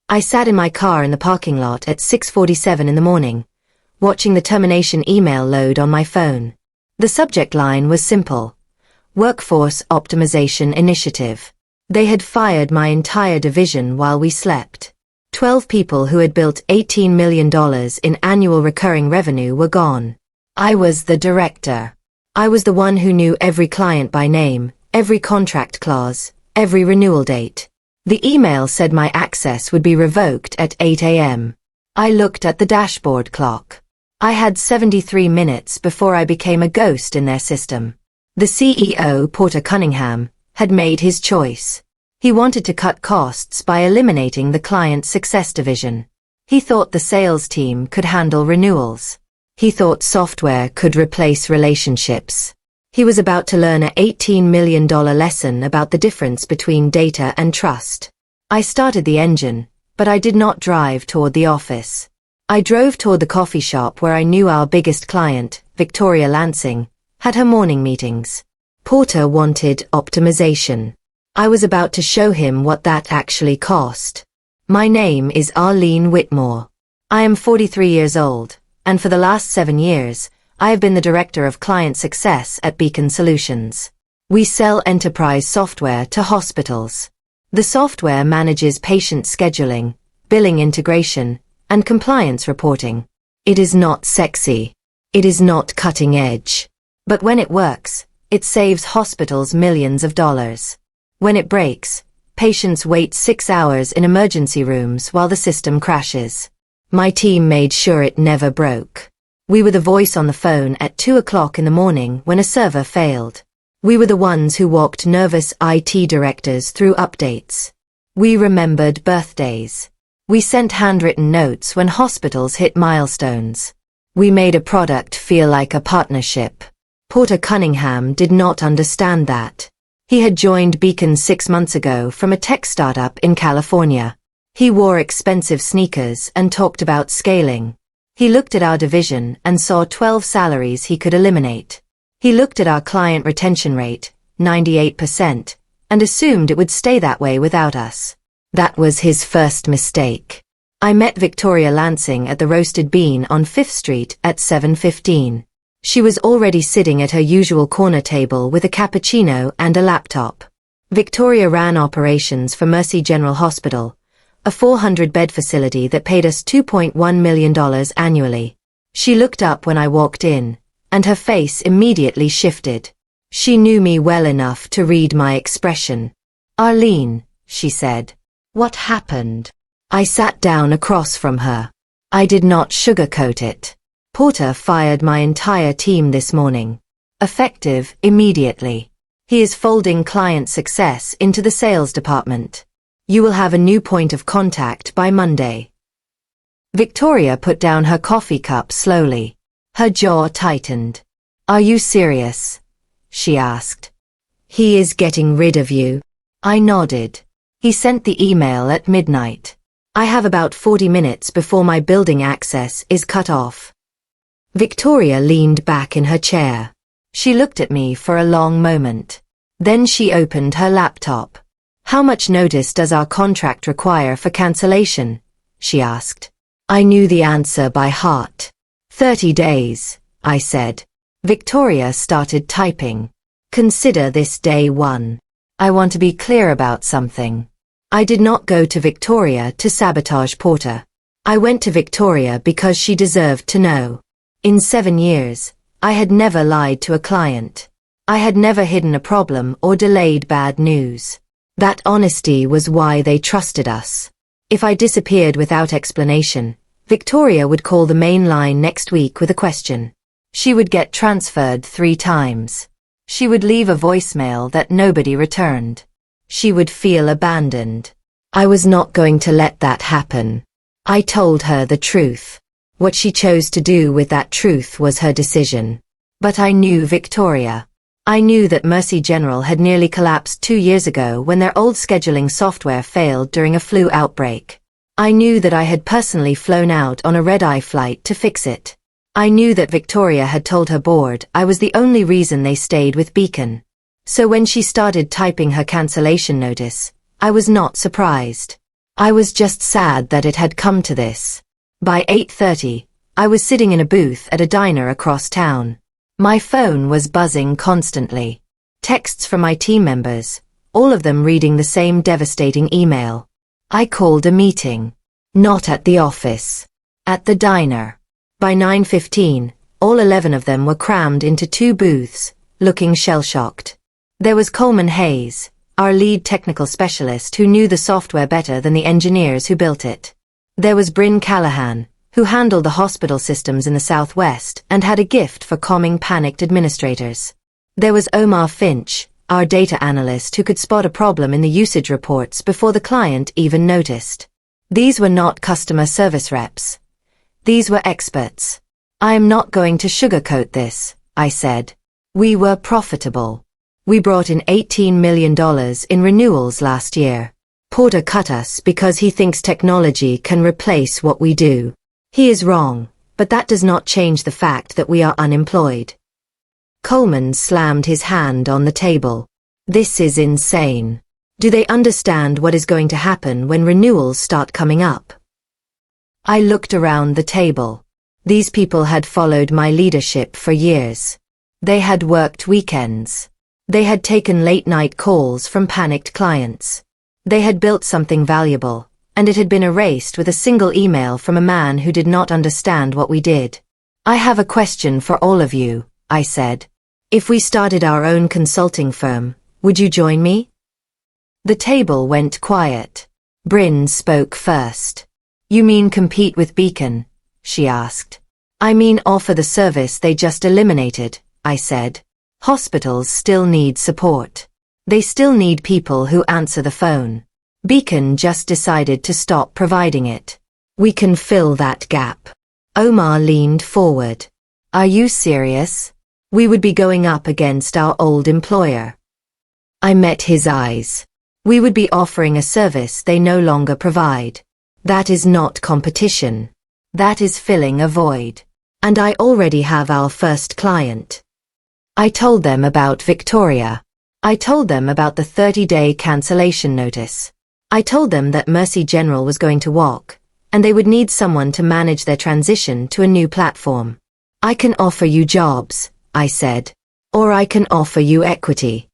I sat in my car in the parking lot at 6:47 in the morning, watching the termination email load on my phone. The subject line was simple: Workforce Optimization Initiative. They had fired my entire division while we slept. 12 people who had built $18 million in annual recurring revenue were gone. I was the director. I was the one who knew every client by name, every contract clause, every renewal date. The email said my access would be revoked at 8 a.m. I looked at the dashboard clock. I had 73 minutes before I became a ghost in their system. The CEO, Porter Cunningham, had made his choice. He wanted to cut costs by eliminating the client success division. He thought the sales team could handle renewals. He thought software could replace relationships. He was about to learn an $18 million lesson about the difference between data and trust. I started the engine, but I did not drive toward the office. I drove toward the coffee shop where I knew our biggest client, Victoria Lansing, had her morning meetings. Porter wanted optimization. I was about to show him what that actually cost. My name is Arlene Whitmore. I am 43 years old, and for the last 7 years, I have been the Director of Client Success at Beacon Solutions. We sell enterprise software to hospitals. The software manages patient scheduling, billing integration, and compliance reporting. It is not sexy. It is not cutting edge. But when it works, it saves hospitals millions of dollars. When it breaks, patients wait 6 hours in emergency rooms while the system crashes. My team made sure it never broke. We were the voice on the phone at 2 o'clock in the morning when a server failed. We were the ones who walked nervous IT directors through updates. We remembered birthdays. We sent handwritten notes when hospitals hit milestones. We made a product feel like a partnership. Porter Cunningham did not understand that. He had joined Beacon 6 months ago from a tech startup in California. He wore expensive sneakers and talked about scaling. He looked at our division and saw 12 salaries he could eliminate. He looked at our client retention rate, 98%, and assumed it would stay that way without us. That was his first mistake. I met Victoria Lansing at the Roasted Bean on 5th Street at 7:15. She was already sitting at her usual corner table with a cappuccino and a laptop. Victoria ran operations for Mercy General Hospital, a 400-bed facility that paid us $2.1 million annually. She looked up when I walked in, and her face immediately shifted. She knew me well enough to read my expression. "Arlene," she said. "What happened?" I sat down across from her. I did not sugarcoat it. Porter fired my entire team this morning. Effective immediately. He is folding client success into the sales department. You will have a new point of contact by Monday. Victoria put down her coffee cup slowly. Her jaw tightened. "Are you serious?" she asked. "He is getting rid of you." I nodded. He sent the email at midnight. I have about 40 minutes before my building access is cut off. Victoria leaned back in her chair. She looked at me for a long moment. Then she opened her laptop. "How much notice does our contract require for cancellation?" she asked. I knew the answer by heart. 30 days, I said. Victoria started typing. "Consider this day 1. I want to be clear about something. I did not go to Victoria to sabotage Porter. I went to Victoria because she deserved to know. In 7 years, I had never lied to a client. I had never hidden a problem or delayed bad news. That honesty was why they trusted us. If I disappeared without explanation, Victoria would call the main line next week with a question. She would get transferred 3 times. She would leave a voicemail that nobody returned. She would feel abandoned. I was not going to let that happen. I told her the truth. What she chose to do with that truth was her decision. But I knew Victoria. I knew that Mercy General had nearly collapsed 2 years ago when their old scheduling software failed during a flu outbreak. I knew that I had personally flown out on a red-eye flight to fix it. I knew that Victoria had told her board I was the only reason they stayed with Beacon. So when she started typing her cancellation notice, I was not surprised. I was just sad that it had come to this. By 8:30, I was sitting in a booth at a diner across town. My phone was buzzing constantly. Texts from my team members, all of them reading the same devastating email. I called a meeting. Not at the office. At the diner. By 9:15, all 11 of them were crammed into 2 booths, looking shell-shocked. There was Coleman Hayes, our lead technical specialist who knew the software better than the engineers who built it. There was Bryn Callahan, who handled the hospital systems in the Southwest and had a gift for calming panicked administrators. There was Omar Finch, our data analyst who could spot a problem in the usage reports before the client even noticed. These were not customer service reps. These were experts. I am not going to sugarcoat this, I said. We were profitable. We brought in $18 million in renewals last year. Porter cut us because he thinks technology can replace what we do. He is wrong, but that does not change the fact that we are unemployed. Coleman slammed his hand on the table. This is insane. Do they understand what is going to happen when renewals start coming up? I looked around the table. These people had followed my leadership for years. They had worked weekends. They had taken late-night calls from panicked clients. They had built something valuable, and it had been erased with a single email from a man who did not understand what we did. I have a question for all of you, I said. If we started our own consulting firm, would you join me? The table went quiet. Bryn spoke first. You mean compete with Beacon? She asked. I mean offer the service they just eliminated, I said. Hospitals still need support. They still need people who answer the phone. Beacon just decided to stop providing it. We can fill that gap. Omar leaned forward. Are you serious? We would be going up against our old employer. I met his eyes. We would be offering a service they no longer provide. That is not competition. That is filling a void. And I already have our first client. I told them about Victoria. I told them about the 30-day cancellation notice. I told them that Mercy General was going to walk, and they would need someone to manage their transition to a new platform. I can offer you jobs, I said. Or I can offer you equity.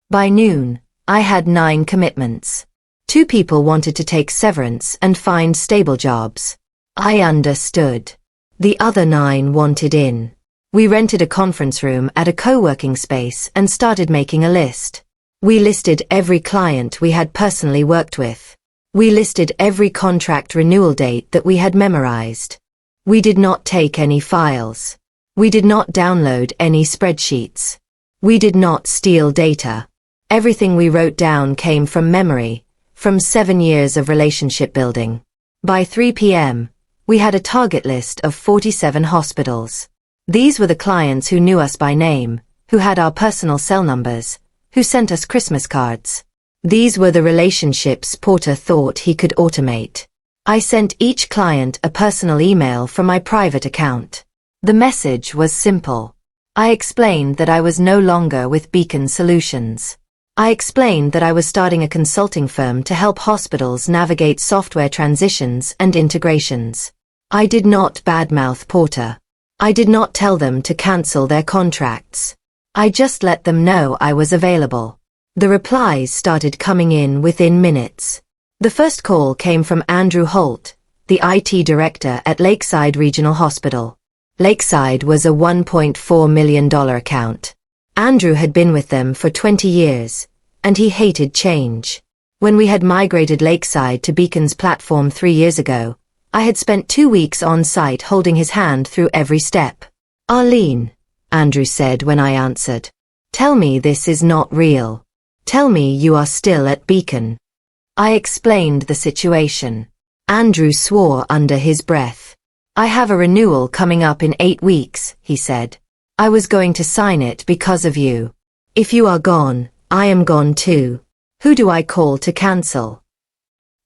By noon, I had 9 commitments. 2 people wanted to take severance and find stable jobs. I understood. The other 9 wanted in. We rented a conference room at a co-working space and started making a list. We listed every client we had personally worked with. We listed every contract renewal date that we had memorized. We did not take any files. We did not download any spreadsheets. We did not steal data. Everything we wrote down came from memory, from 7 years of relationship building. By 3 p.m., we had a target list of 47 hospitals. These were the clients who knew us by name, who had our personal cell numbers, who sent us Christmas cards. These were the relationships Porter thought he could automate. I sent each client a personal email from my private account. The message was simple. I explained that I was no longer with Beacon Solutions. I explained that I was starting a consulting firm to help hospitals navigate software transitions and integrations. I did not badmouth Porter. I did not tell them to cancel their contracts. I just let them know I was available. The replies started coming in within minutes. The first call came from Andrew Holt, the IT director at Lakeside Regional Hospital. Lakeside was a $1.4 million account. Andrew had been with them for 20 years, and he hated change. When we had migrated Lakeside to Beacon's platform 3 years ago, I had spent 2 weeks on site holding his hand through every step. Arlene, Andrew said when I answered. Tell me this is not real. Tell me you are still at Beacon. I explained the situation. Andrew swore under his breath. I have a renewal coming up in 8 weeks, he said. I was going to sign it because of you. If you are gone, I am gone too. Who do I call to cancel?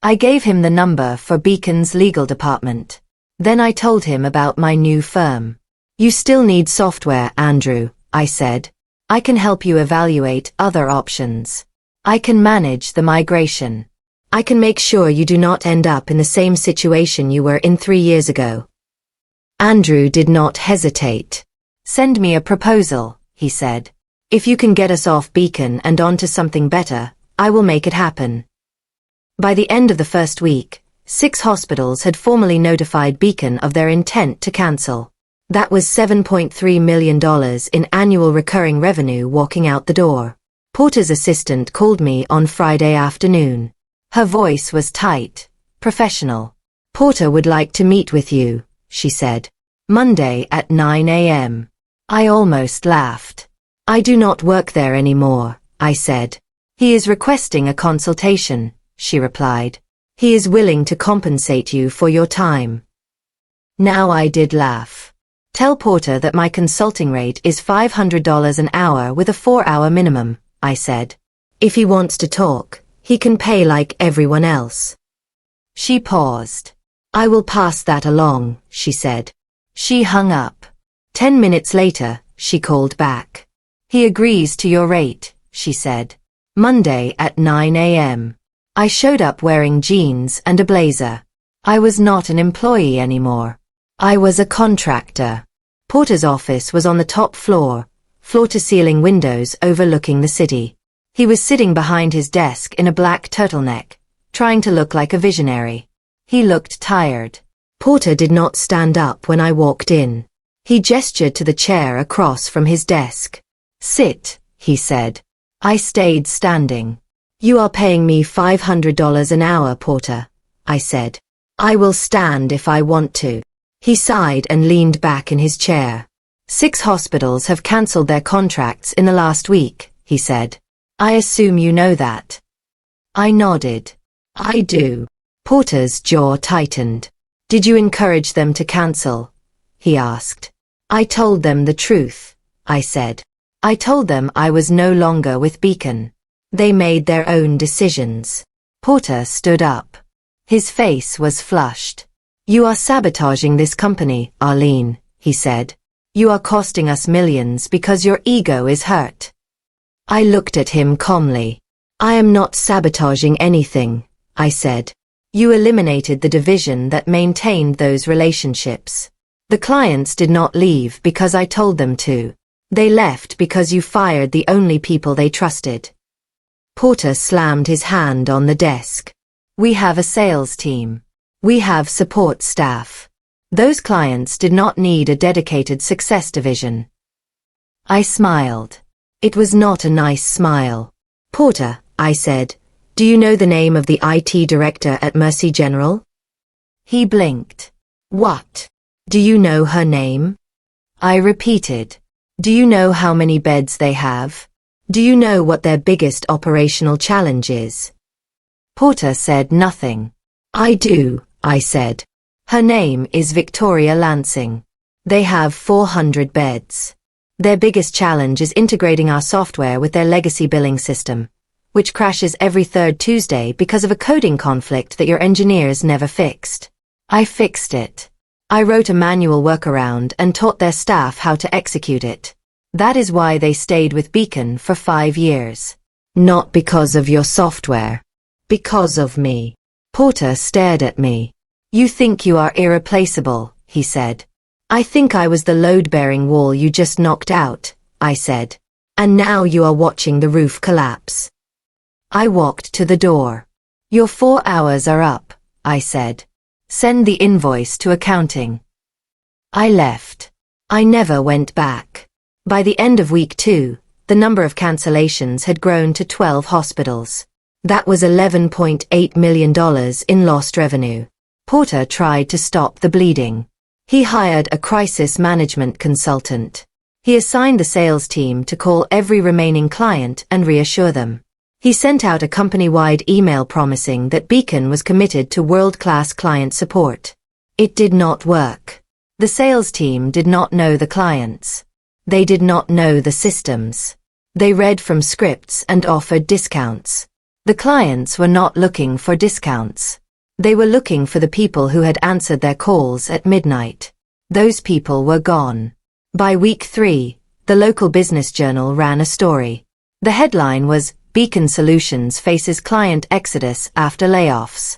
I gave him the number for Beacon's legal department. Then I told him about my new firm. You still need software, Andrew, I said. I can help you evaluate other options. I can manage the migration. I can make sure you do not end up in the same situation you were in 3 years ago. Andrew did not hesitate. Send me a proposal, he said. If you can get us off Beacon and onto something better, I will make it happen. By the end of the first week, 6 hospitals had formally notified Beacon of their intent to cancel. That was $7.3 million in annual recurring revenue walking out the door. Porter's assistant called me on Friday afternoon. Her voice was tight, professional. Porter would like to meet with you, she said. Monday at 9 a.m. I almost laughed. I do not work there anymore, I said. He is requesting a consultation, she replied. He is willing to compensate you for your time. Now I did laugh. Tell Porter that my consulting rate is $500 an hour with a 4-hour minimum, I said. If he wants to talk, he can pay like everyone else. She paused. I will pass that along, she said. She hung up. 10 minutes later, she called back. He agrees to your rate, she said. Monday at 9 a.m. I showed up wearing jeans and a blazer. I was not an employee anymore. I was a contractor. Porter's office was on the top floor, floor-to-ceiling windows overlooking the city. He was sitting behind his desk in a black turtleneck, trying to look like a visionary. He looked tired. Porter did not stand up when I walked in. He gestured to the chair across from his desk. Sit, he said. I stayed standing. You are paying me $500 an hour, Porter, I said. I will stand if I want to. He sighed and leaned back in his chair. 6 hospitals have cancelled their contracts in the last week, he said. I assume you know that. I nodded. I do. Porter's jaw tightened. Did you encourage them to cancel? He asked. I told them the truth, I said. I told them I was no longer with Beacon. They made their own decisions. Porter stood up. His face was flushed. You are sabotaging this company, Arlene, he said. You are costing us millions because your ego is hurt. I looked at him calmly. I am not sabotaging anything, I said. You eliminated the division that maintained those relationships. The clients did not leave because I told them to. They left because you fired the only people they trusted. Porter slammed his hand on the desk. We have a sales team. We have support staff. Those clients did not need a dedicated success division. I smiled. It was not a nice smile. Porter, I said, do you know the name of the IT director at Mercy General? He blinked. What? Do you know her name? I repeated. Do you know how many beds they have? Do you know what their biggest operational challenge is? Porter said nothing. I do, I said. Her name is Victoria Lansing. They have 400 beds. Their biggest challenge is integrating our software with their legacy billing system, which crashes every 3rd Tuesday because of a coding conflict that your engineers never fixed. I fixed it. I wrote a manual workaround and taught their staff how to execute it. That is why they stayed with Beacon for 5 years. Not because of your software. Because of me. Porter stared at me. You think you are irreplaceable, he said. I think I was the load-bearing wall you just knocked out, I said. And now you are watching the roof collapse. I walked to the door. Your 4 hours are up, I said. Send the invoice to accounting. I left. I never went back. By the end of week 2, the number of cancellations had grown to 12 hospitals. That was $11.8 million in lost revenue. Porter tried to stop the bleeding. He hired a crisis management consultant. He assigned the sales team to call every remaining client and reassure them. He sent out a company-wide email promising that Beacon was committed to world-class client support. It did not work. The sales team did not know the clients. They did not know the systems. They read from scripts and offered discounts. The clients were not looking for discounts. They were looking for the people who had answered their calls at midnight. Those people were gone. By week 3, the local business journal ran a story. The headline was, Beacon Solutions faces client exodus after layoffs.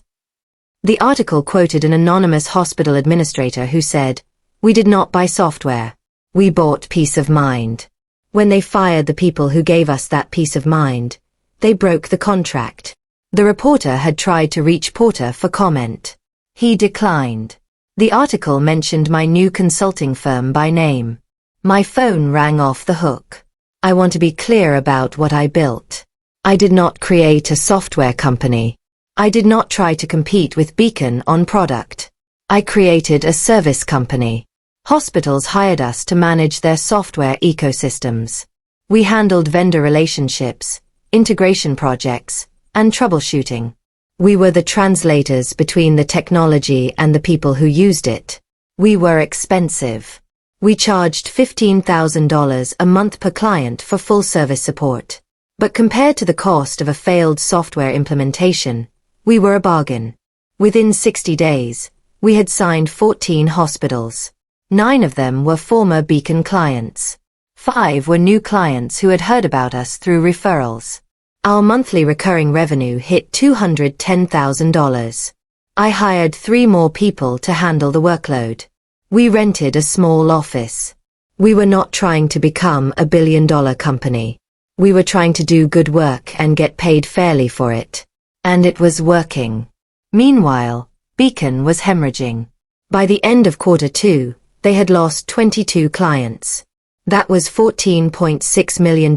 The article quoted an anonymous hospital administrator who said, "We did not buy software. We bought peace of mind. When they fired the people who gave us that peace of mind, they broke the contract." The reporter had tried to reach Porter for comment. He declined. The article mentioned my new consulting firm by name. My phone rang off the hook. I want to be clear about what I built. I did not create a software company. I did not try to compete with Beacon on product. I created a service company. Hospitals hired us to manage their software ecosystems. We handled vendor relationships, integration projects, and troubleshooting. We were the translators between the technology and the people who used it. We were expensive. We charged $15,000 a month per client for full service support. But compared to the cost of a failed software implementation, we were a bargain. Within 60 days, we had signed 14 hospitals. 9 of them were former Beacon clients. 5 were new clients who had heard about us through referrals. Our monthly recurring revenue hit $210,000. I hired 3 more people to handle the workload. We rented a small office. We were not trying to become a billion-dollar company. We were trying to do good work and get paid fairly for it. And it was working. Meanwhile, Beacon was hemorrhaging. By the end of Q2, they had lost 22 clients. That was $14.6 million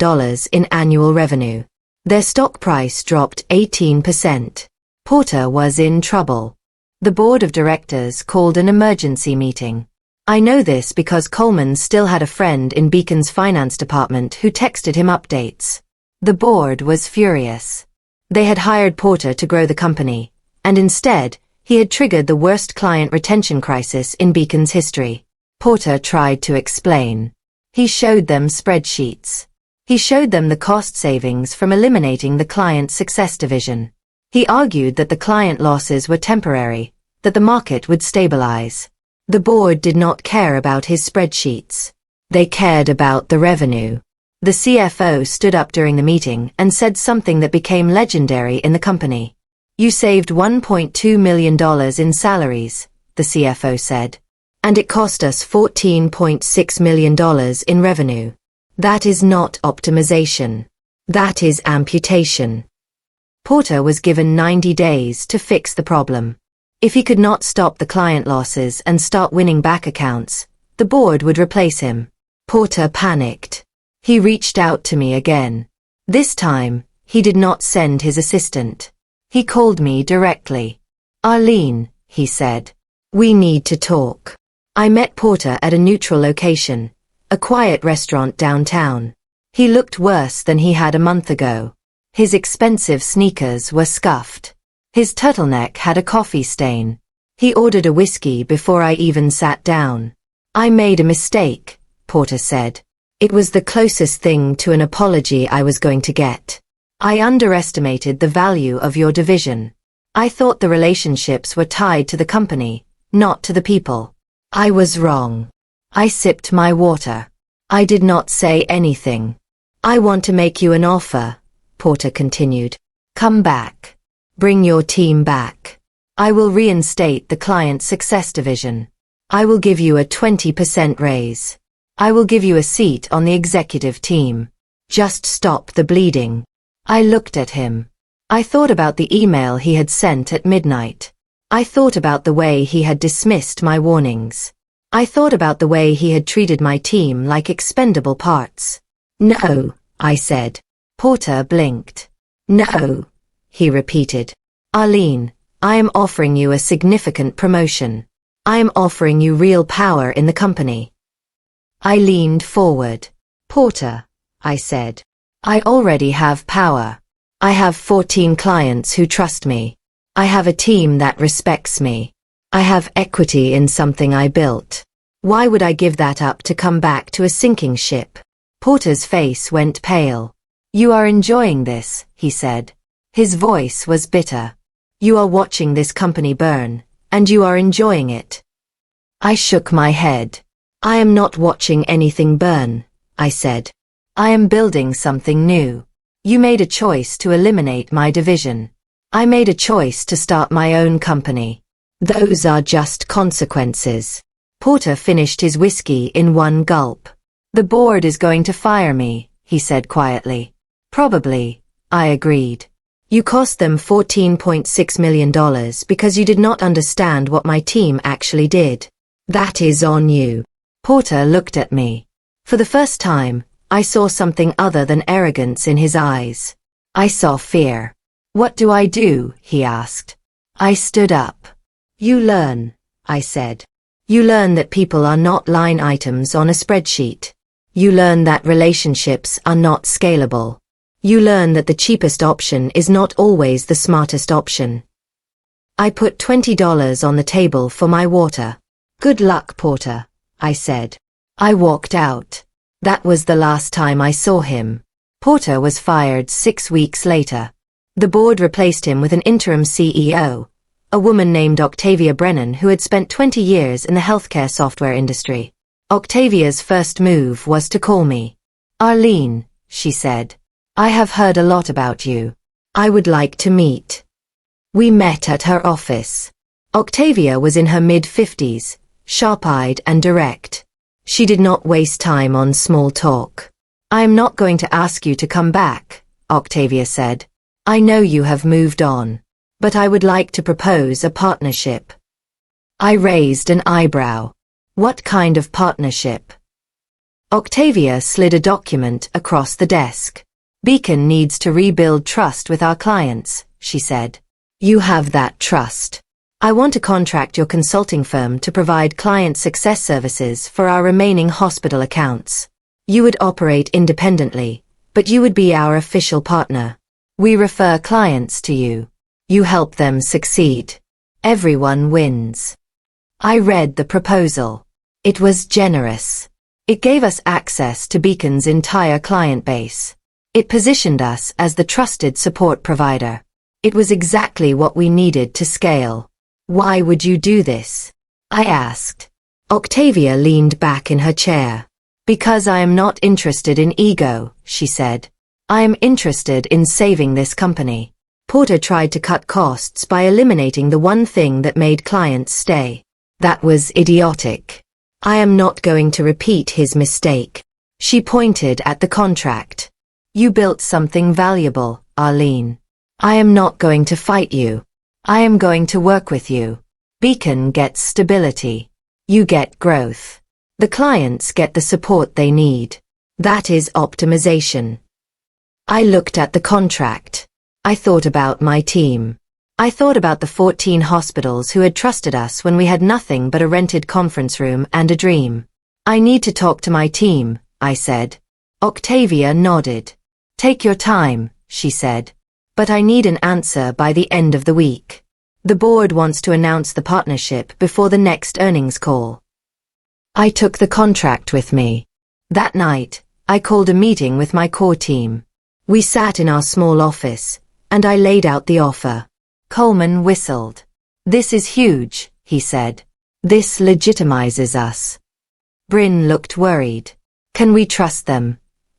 in annual revenue. Their stock price dropped 18%. Porter was in trouble. The board of directors called an emergency meeting. I know this because Coleman still had a friend in Beacon's finance department who texted him updates. The board was furious. They had hired Porter to grow the company, and instead, he had triggered the worst client retention crisis in Beacon's history. Porter tried to explain. He showed them spreadsheets. He showed them the cost savings from eliminating the client success division. He argued that the client losses were temporary, that the market would stabilize. The board did not care about his spreadsheets. They cared about the revenue. The CFO stood up during the meeting and said something that became legendary in the company. "You saved $1.2 million in salaries," the CFO said. "And it cost us $14.6 million in revenue. That is not optimization. That is amputation." Porter was given 90 days to fix the problem. If he could not stop the client losses and start winning back accounts, the board would replace him. Porter panicked. He reached out to me again. This time, he did not send his assistant. He called me directly. "Arlene," he said, "we need to talk." I met Porter at a neutral location, a quiet restaurant downtown. He looked worse than he had a month ago. His expensive sneakers were scuffed. His turtleneck had a coffee stain. He ordered a whiskey before I even sat down. "I made a mistake," Porter said. "It was the closest thing to an apology I was going to get. I underestimated the value of your division. I thought the relationships were tied to the company, not to the people. I was wrong. I sipped my water. I did not say anything. I want to make you an offer," Porter continued. "Come back. Bring your team back. I will reinstate the client success division. I will give you a 20% raise. I will give you a seat on the executive team. Just stop the bleeding." I looked at him. I thought about the email he had sent at midnight. I thought about the way he had dismissed my warnings. I thought about the way he had treated my team like expendable parts. "No," I said. Porter blinked. "No," he repeated. "Arlene, I am offering you a significant promotion. I am offering you real power in the company." I leaned forward. "Porter," I said, "I already have power. I have 14 clients who trust me. I have a team that respects me. I have equity in something I built. Why would I give that up to come back to a sinking ship?" Porter's face went pale. "You are enjoying this," he said. His voice was bitter. "You are watching this company burn, and you are enjoying it." I shook my head. "I am not watching anything burn," I said. "I am building something new. You made a choice to eliminate my division. I made a choice to start my own company. Those are just consequences. Porter finished his whiskey in one gulp. The board is going to fire me, he said quietly. Probably, I agreed. You cost them $14.6 million because you did not understand what my team actually did. That is on you. Porter looked at me. For the first time, I saw something other than arrogance in his eyes. I saw fear. What do I do? He asked. I stood up. You learn, I said. You learn that people are not line items on a spreadsheet. You learn that relationships are not scalable. You learn that the cheapest option is not always the smartest option. I put $20 on the table for my water. Good luck, Porter, I said. I walked out. That was the last time I saw him. Porter was fired 6 weeks later. The board replaced him with an interim CEO, a woman named Octavia Brennan who had spent 20 years in the healthcare software industry. Octavia's first move was to call me. Arlene, she said. I have heard a lot about you. I would like to meet. We met at her office. Octavia was in her mid-50s, sharp-eyed and direct. She did not waste time on small talk. I am not going to ask you to come back, Octavia said. I know you have moved on, but I would like to propose a partnership. I raised an eyebrow. What kind of partnership? Octavia slid a document across the desk. Beacon needs to rebuild trust with our clients, she said. You have that trust. I want to contract your consulting firm to provide client success services for our remaining hospital accounts. You would operate independently, but you would be our official partner. We refer clients to you. You help them succeed. Everyone wins. I read the proposal. It was generous. It gave us access to Beacon's entire client base. It positioned us as the trusted support provider. It was exactly what we needed to scale. Why would you do this? I asked. Octavia leaned back in her chair. Because I am not interested in ego, she said. I am interested in saving this company. Porter tried to cut costs by eliminating the one thing that made clients stay. That was idiotic. I am not going to repeat his mistake. She pointed at the contract. You built something valuable, Arlene. I am not going to fight you. I am going to work with you. Beacon gets stability. You get growth. The clients get the support they need. That is optimization. I looked at the contract. I thought about my team. I thought about the 14 hospitals who had trusted us when we had nothing but a rented conference room and a dream. I need to talk to my team, I said. Octavia nodded. Take your time, she said. But I need an answer by the end of the week. The board wants to announce the partnership before the next earnings call. I took the contract with me. That night, I called a meeting with my core team. We sat in our small office, and I laid out the offer. Coleman whistled. This is huge, he said. This legitimizes us. Bryn looked worried. Can we trust them?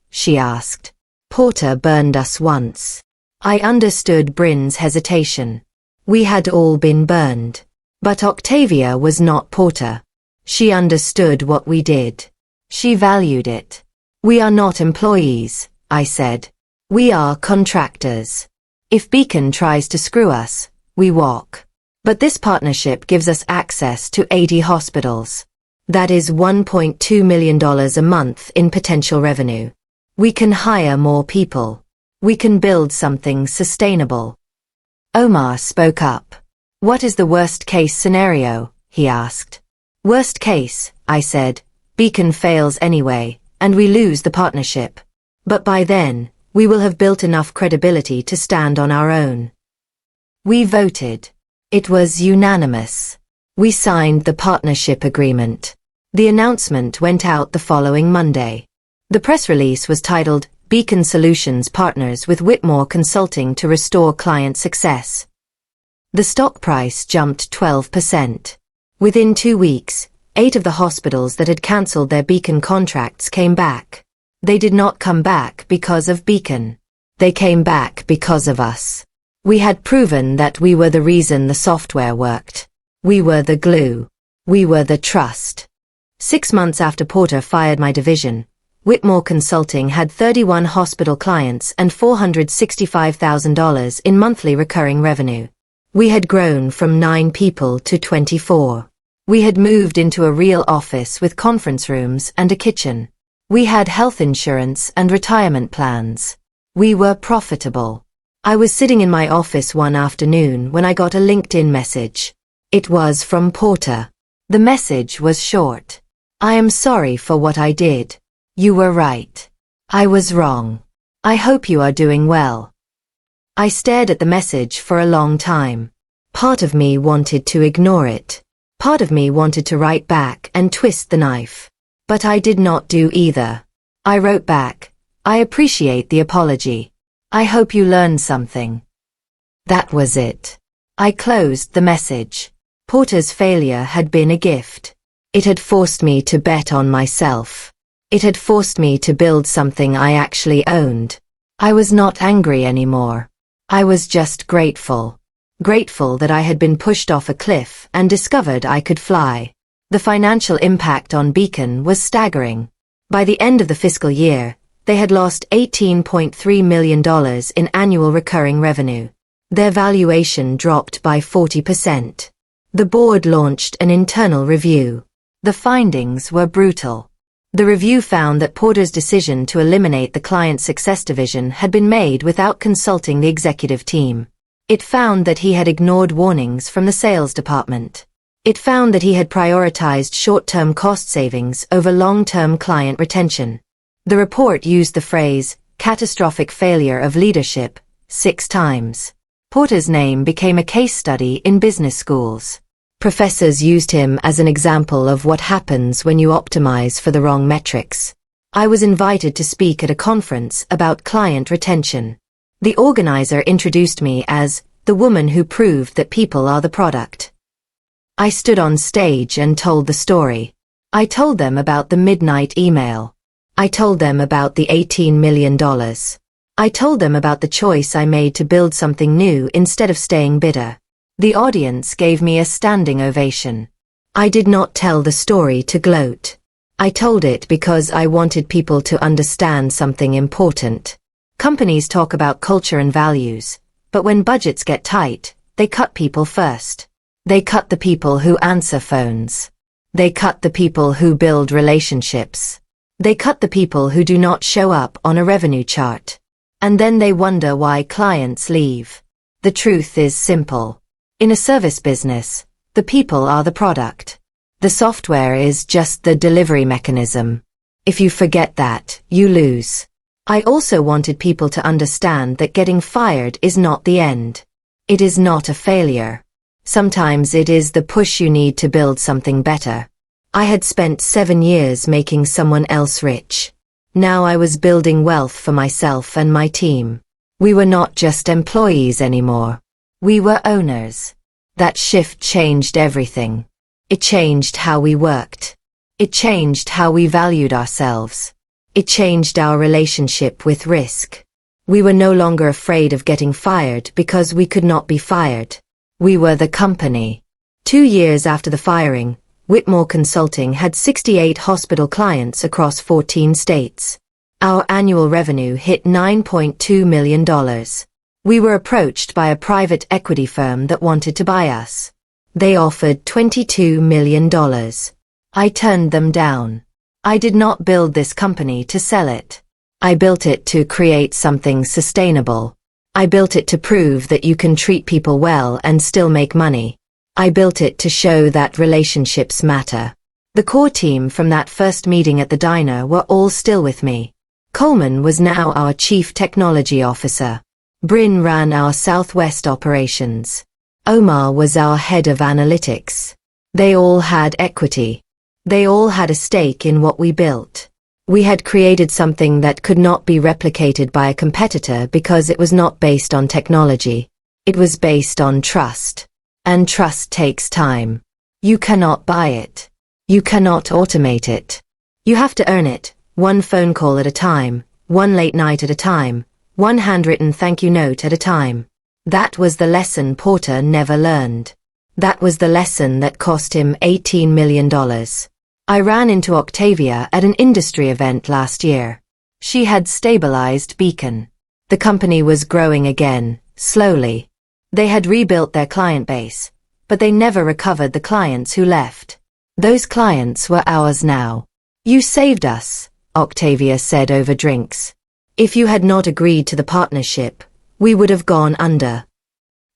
She asked. Porter burned us once. I understood Bryn's hesitation. We had all been burned. But Octavia was not Porter. She understood what we did. She valued it. We are not employees, I said. We are contractors. If Beacon tries to screw us, we walk. But this partnership gives us access to 80 hospitals. That is $1.2 million a month in potential revenue. We can hire more people. We can build something sustainable. Omar spoke up. What is the worst-case scenario? He asked. Worst case, I said. Beacon fails anyway, and we lose the partnership. But by then, we will have built enough credibility to stand on our own. We voted. It was unanimous. We signed the partnership agreement. The announcement went out the following Monday. The press release was titled, Beacon Solutions partners with Whitmore Consulting to restore client success. The stock price jumped 12%. Within 2 weeks, 8 of the hospitals that had cancelled their Beacon contracts came back. They did not come back because of Beacon. They came back because of us. We had proven that we were the reason the software worked. We were the glue. We were the trust. 6 months after Porter fired my division, Whitmore Consulting had 31 hospital clients and $465,000 in monthly recurring revenue. We had grown from 9 people to 24. We had moved into a real office with conference rooms and a kitchen. We had health insurance and retirement plans. We were profitable. I was sitting in my office one afternoon when I got a LinkedIn message. It was from Porter. The message was short. I am sorry for what I did. You were right. I was wrong. I hope you are doing well. I stared at the message for a long time. Part of me wanted to ignore it. Part of me wanted to write back and twist the knife. But I did not do either. I wrote back, I appreciate the apology. I hope you learned something. That was it. I closed the message. Porter's failure had been a gift. It had forced me to bet on myself. It had forced me to build something I actually owned. I was not angry anymore. I was just grateful. Grateful that I had been pushed off a cliff and discovered I could fly. The financial impact on Beacon was staggering. By the end of the fiscal year, they had lost $18.3 million in annual recurring revenue. Their valuation dropped by 40%. The board launched an internal review. The findings were brutal. The review found that Porter's decision to eliminate the client success division had been made without consulting the executive team. It found that he had ignored warnings from the sales department. It found that he had prioritized short-term cost savings over long-term client retention. The report used the phrase, catastrophic failure of leadership, 6 times. Porter's name became a case study in business schools. Professors used him as an example of what happens when you optimize for the wrong metrics. I was invited to speak at a conference about client retention. The organizer introduced me as the woman who proved that people are the product. I stood on stage and told the story. I told them about the midnight email. I told them about the $18 million. I told them about the choice I made to build something new instead of staying bitter. The audience gave me a standing ovation. I did not tell the story to gloat. I told it because I wanted people to understand something important. Companies talk about culture and values, but when budgets get tight, they cut people first. They cut the people who answer phones. They cut the people who build relationships. They cut the people who do not show up on a revenue chart. And then they wonder why clients leave. The truth is simple. In a service business, the people are the product. The software is just the delivery mechanism. If you forget that, you lose. I also wanted people to understand that getting fired is not the end. It is not a failure. Sometimes it is the push you need to build something better. I had spent 7 years making someone else rich. Now I was building wealth for myself and my team. We were not just employees anymore. We were owners. That shift changed everything. It changed how we worked. It changed how we valued ourselves. It changed our relationship with risk. We were no longer afraid of getting fired because we could not be fired. We were the company. 2 years after the firing, Whitmore Consulting had 68 hospital clients across 14 states. Our annual revenue hit $9.2 million. We were approached by a private equity firm that wanted to buy us. They offered $22 million. I turned them down. I did not build this company to sell it. I built it to create something sustainable. I built it to prove that you can treat people well and still make money. I built it to show that relationships matter. The core team from that first meeting at the diner were all still with me. Coleman was now our Chief Technology Officer. Bryn ran our Southwest operations. Omar was our head of analytics. They all had equity. They all had a stake in what we built. We had created something that could not be replicated by a competitor because it was not based on technology. It was based on trust. And trust takes time. You cannot buy it. You cannot automate it. You have to earn it, one phone call at a time, one late night at a time, one handwritten thank you note at a time. That was the lesson Porter never learned. That was the lesson that cost him $18 million. I ran into Octavia at an industry event last year. She had stabilized Beacon. The company was growing again, slowly. They had rebuilt their client base, but they never recovered the clients who left. Those clients were ours now. You saved us, Octavia said over drinks. If you had not agreed to the partnership, we would have gone under.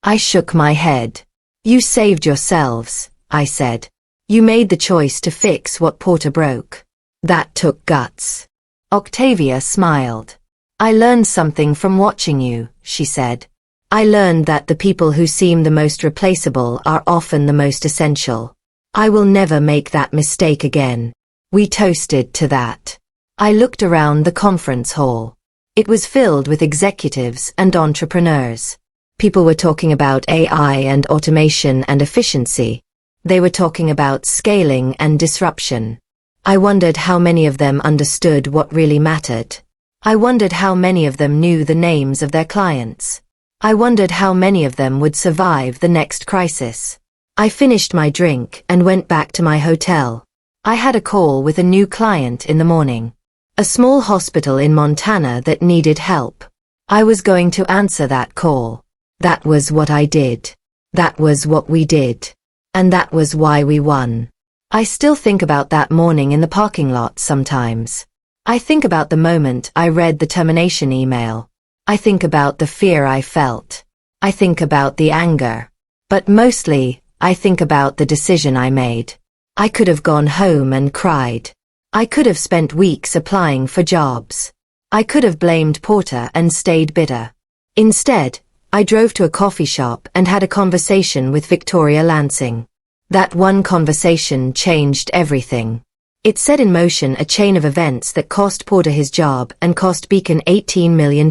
I shook my head. You saved yourselves, I said. You made the choice to fix what Porter broke. That took guts. Octavia smiled. I learned something from watching you, she said. I learned that the people who seem the most replaceable are often the most essential. I will never make that mistake again. We toasted to that. I looked around the conference hall. It was filled with executives and entrepreneurs. People were talking about AI and automation and efficiency. They were talking about scaling and disruption. I wondered how many of them understood what really mattered. I wondered how many of them knew the names of their clients. I wondered how many of them would survive the next crisis. I finished my drink and went back to my hotel. I had a call with a new client in the morning. A small hospital in Montana that needed help. I was going to answer that call. That was what I did. That was what we did. And that was why we won. I still think about that morning in the parking lot sometimes. I think about the moment I read the termination email. I think about the fear I felt. I think about the anger. But mostly, I think about the decision I made. I could have gone home and cried. I could have spent weeks applying for jobs. I could have blamed Porter and stayed bitter. Instead, I drove to a coffee shop and had a conversation with Victoria Lansing. That one conversation changed everything. It set in motion a chain of events that cost Porter his job and cost Beacon $18 million.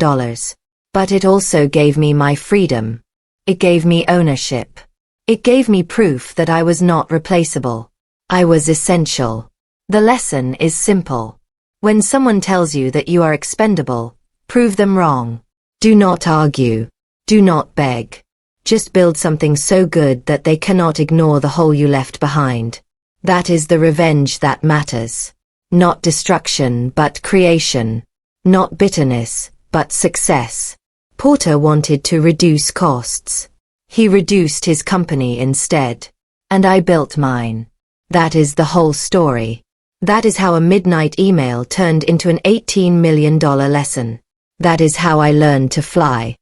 But it also gave me my freedom. It gave me ownership. It gave me proof that I was not replaceable. I was essential. The lesson is simple. When someone tells you that you are expendable, prove them wrong. Do not argue. Do not beg. Just build something so good that they cannot ignore the hole you left behind. That is the revenge that matters. Not destruction, but creation. Not bitterness, but success. Porter wanted to reduce costs. He reduced his company instead. And I built mine. That is the whole story. That is how a midnight email turned into an $18 million lesson. That is how I learned to fly.